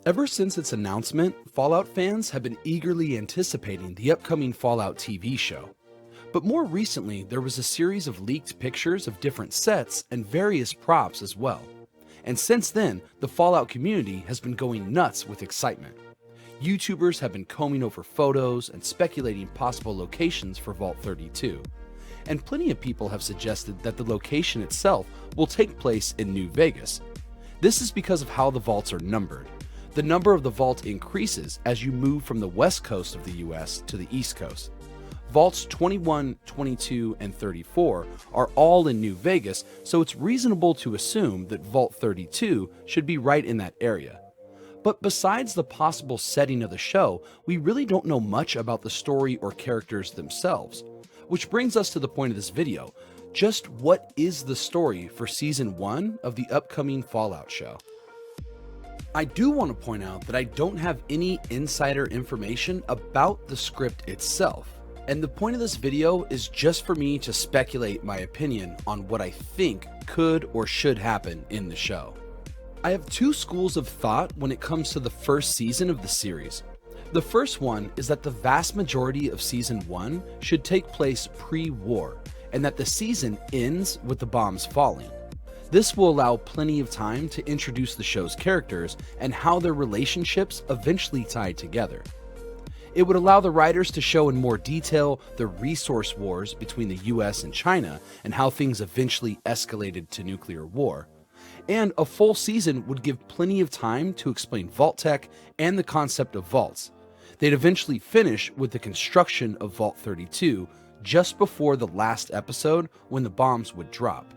Ever since its announcement, Fallout fans have been eagerly anticipating the upcoming Fallout TV show. But more recently, there was a series of leaked pictures of different sets and various props as well. And since then, the Fallout community has been going nuts with excitement. YouTubers have been combing over photos and speculating possible locations for Vault 32. And plenty of people have suggested that the location itself will take place in New Vegas. This is because of how the vaults are numbered. The number of the vault increases as you move from the west coast of the US to the east coast. Vaults 21, 22, and 34 are all in New Vegas, so it's reasonable to assume that Vault 32 should be right in that area. But besides the possible setting of the show, we really don't know much about the story or characters themselves. Which brings us to the point of this video. Just what is the story for Season 1 of the upcoming Fallout show? I do want to point out that I don't have any insider information about the script itself. And the point of this video is just for me to speculate my opinion on what I think could or should happen in the show. I have two schools of thought when it comes to the first season of the series. The first one is that the vast majority of Season 1 should take place pre-war, and that the season ends with the bombs falling. This will allow plenty of time to introduce the show's characters and how their relationships eventually tied together. It would allow the writers to show in more detail the resource wars between the US and China and how things eventually escalated to nuclear war. And a full season would give plenty of time to explain vault tech and the concept of vaults. They'd eventually finish with the construction of Vault 32 just before the last episode when the bombs would drop.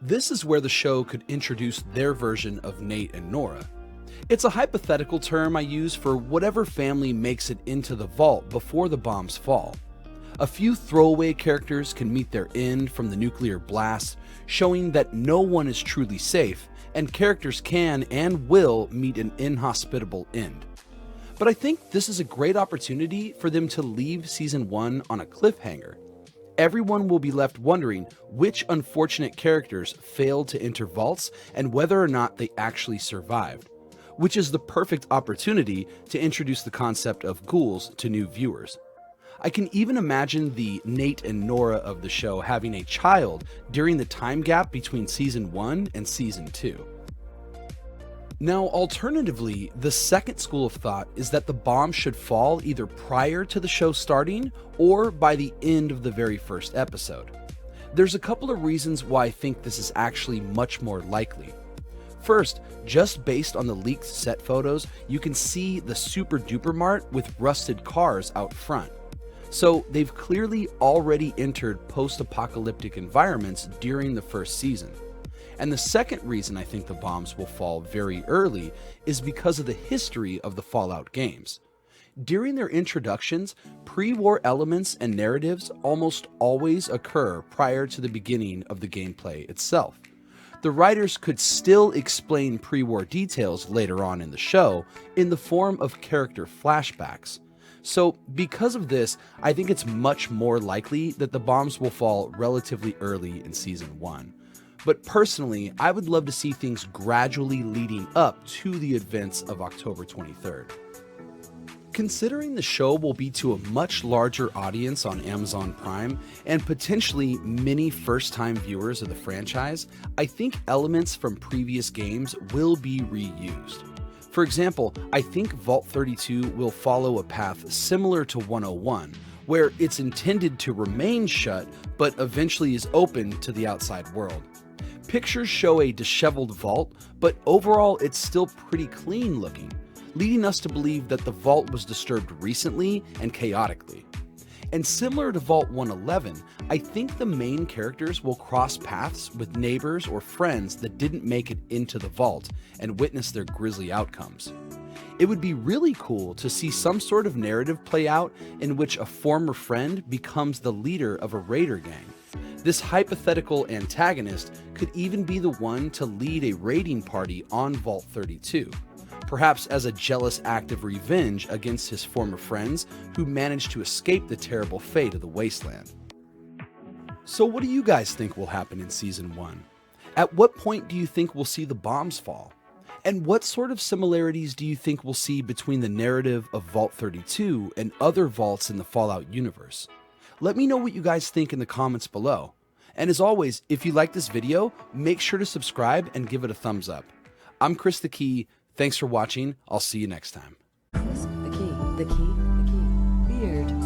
This is where the show could introduce their version of Nate and Nora. It's a hypothetical term I use for whatever family makes it into the vault before the bombs fall. A few throwaway characters can meet their end from the nuclear blast, showing that no one is truly safe, and characters can and will meet an inhospitable end. But I think this is a great opportunity for them to leave Season 1 on a cliffhanger. Everyone will be left wondering which unfortunate characters failed to enter vaults and whether or not they actually survived, which is the perfect opportunity to introduce the concept of ghouls to new viewers. I can even imagine the Nate and Nora of the show having a child during the time gap between Season 1 and Season 2. Now, alternatively, the second school of thought is that the bomb should fall either prior to the show starting or by the end of the very first episode. There's a couple of reasons why I think this is actually much more likely. First, just based on the leaked set photos, you can see the Super Duper Mart with rusted cars out front. So they've clearly already entered post-apocalyptic environments during the first season. And the second reason I think the bombs will fall very early is because of the history of the Fallout games. During their introductions, pre-war elements and narratives almost always occur prior to the beginning of the gameplay itself. The writers could still explain pre-war details later on in the show in the form of character flashbacks. So because of this, I think it's much more likely that the bombs will fall relatively early in Season 1. But personally, I would love to see things gradually leading up to the events of October 23rd. Considering the show will be to a much larger audience on Amazon Prime and potentially many first-time viewers of the franchise, I think elements from previous games will be reused. For example, I think Vault 32 will follow a path similar to 101, where it's intended to remain shut but eventually is open to the outside world. Pictures show a disheveled vault, but overall it's still pretty clean looking, leading us to believe that the vault was disturbed recently and chaotically. And similar to Vault 111, I think the main characters will cross paths with neighbors or friends that didn't make it into the vault and witness their grisly outcomes. It would be really cool to see some sort of narrative play out in which a former friend becomes the leader of a raider gang. This hypothetical antagonist could even be the one to lead a raiding party on Vault 32, perhaps as a jealous act of revenge against his former friends who managed to escape the terrible fate of the wasteland. So what do you guys think will happen in Season 1? At what point do you think we'll see the bombs fall? And what sort of similarities do you think we'll see between the narrative of Vault 32 and other vaults in the Fallout universe? Let me know what you guys think in the comments below. And as always, if you like this video, make sure to subscribe and give it a thumbs up. I'm Chris the Key. Thanks for watching. I'll see you next time. The key. Weird.